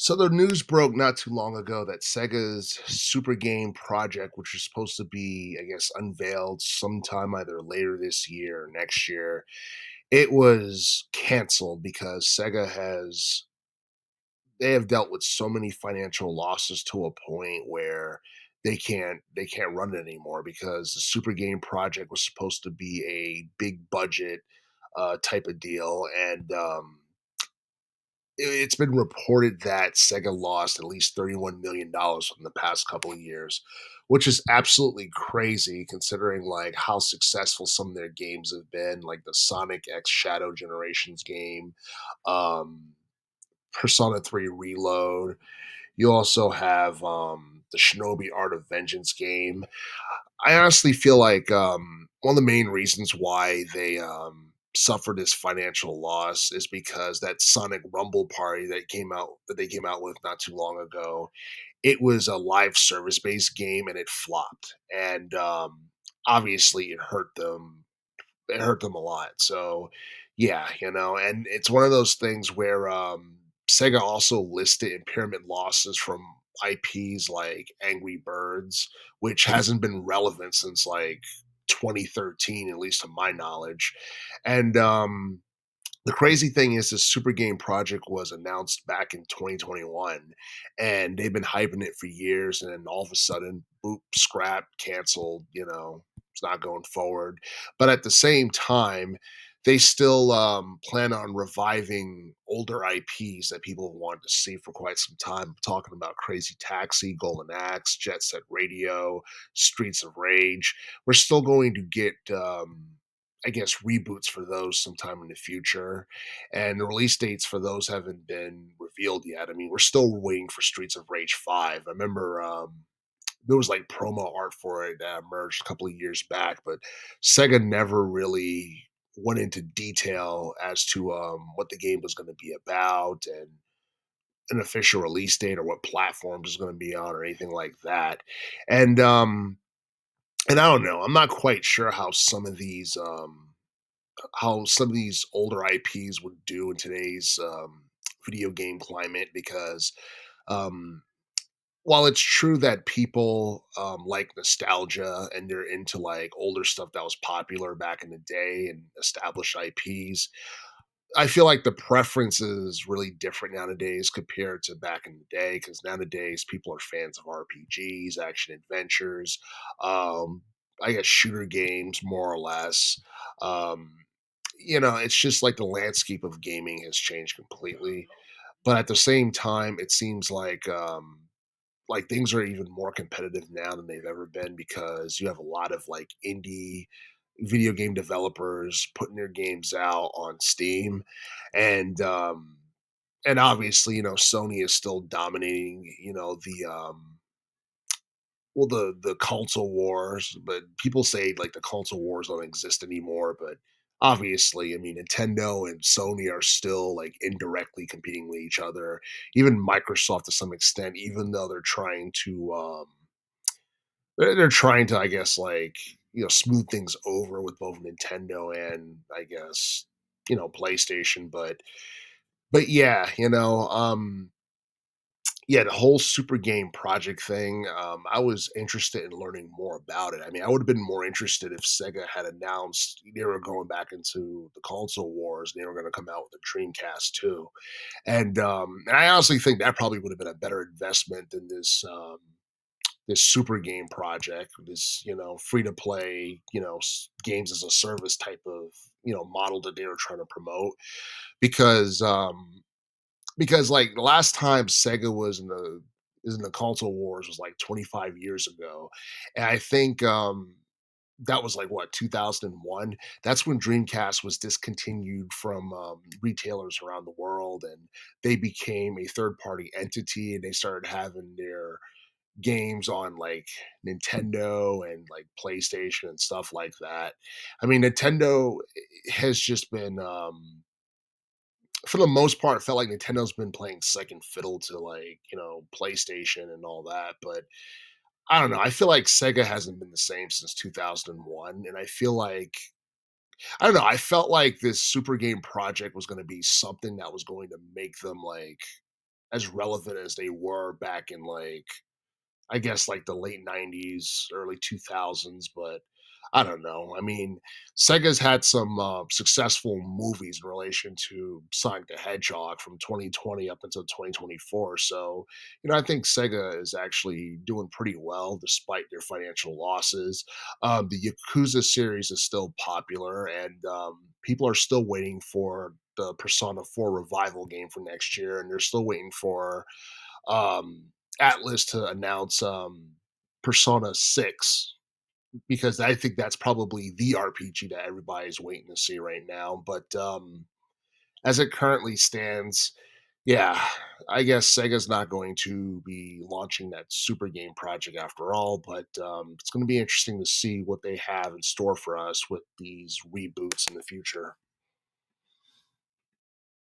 So the news broke not too long ago that Sega's Super Game project, which was supposed to be, I guess, unveiled sometime either later this year or next year, it was canceled because they have dealt with so many financial losses to a point where they can't run it anymore because the Super Game project was supposed to be a big budget type of deal, and it's been reported that Sega lost at least $31 million in the past couple of years, which is absolutely crazy considering like how successful some of their games have been, like the Sonic X Shadow Generations game, um, Persona 3 Reload. You also have the Shinobi Art of Vengeance game. I honestly feel like one of the main reasons why they suffered this financial loss is because that Sonic Rumble Party that they came out with not too long ago. It was a live service based game and it flopped, and obviously it hurt them a lot. So, yeah, and it's one of those things where Sega also listed impairment losses from IPs like Angry Birds, which hasn't been relevant since like 2013, at least to my knowledge. And the crazy thing is, this Super Game project was announced back in 2021, and they've been hyping it for years. And then all of a sudden, boop, scrapped, canceled. It's not going forward. But at the same time, they still plan on reviving older IPs that people have wanted to see for quite some time. I'm talking about Crazy Taxi, Golden Axe, Jet Set Radio, Streets of Rage. We're still going to get I guess, reboots for those sometime in the future. And the release dates for those haven't been revealed yet. I mean, we're still waiting for Streets of Rage 5. I remember there was like promo art for it that emerged a couple of years back, but Sega never really went into detail as to what the game was going to be about and an official release date or what platforms it's going to be on or anything like that. And and I don't know. I'm not quite sure how some of these older IPs would do in today's video game climate because um, while it's true that people like nostalgia and they're into like older stuff that was popular back in the day and established IPs, I feel like the preference is really different nowadays compared to back in the day because nowadays people are fans of RPGs, action adventures, um, I guess shooter games more or less. Um, it's just like the landscape of gaming has changed completely. But at the same time, it seems like things are even more competitive now than they've ever been because you have a lot of like indie video game developers putting their games out on Steam, and and obviously Sony is still dominating the console wars, but people say like the console wars don't exist anymore. But obviously, I mean, Nintendo and Sony are still like indirectly competing with each other. Even Microsoft to some extent, even though they're trying to, I guess, like smooth things over with both Nintendo and I guess PlayStation. But yeah, yeah, the whole Super Game project thing, I was interested in learning more about it. I mean, I would have been more interested if Sega had announced they were going back into the console wars and they were going to come out with a Dreamcast too. And I honestly think that probably would have been a better investment than this Super Game project, this free to play games as a service type of model that they were trying to promote because like the last time Sega was in the console wars was like 25 years ago. And I think that was like what 2001. That's when Dreamcast was discontinued from retailers around the world and they became a third party entity and they started having their games on like Nintendo and like PlayStation and stuff like that. I mean, Nintendo has just been for the most part, it felt like Nintendo's been playing second fiddle to like, PlayStation and all that. But I don't know. I feel like Sega hasn't been the same since 2001. And I feel like, I don't know. I felt like this Super Game project was going to be something that was going to make them like, as relevant as they were back in like I guess like the late 90s, early 2000s, but I don't know. I mean, Sega's had some successful movies in relation to Sonic the Hedgehog from 2020 up until 2024. So, I think Sega is actually doing pretty well despite their financial losses. The Yakuza series is still popular, and people are still waiting for the Persona 4 revival game for next year, and they're still waiting for um, Atlas to announce Persona 6 because I think that's probably the RPG that everybody's waiting to see right now. But as it currently stands, yeah, I guess Sega's not going to be launching that super game project after all, but it's going to be interesting to see what they have in store for us with these reboots in the future.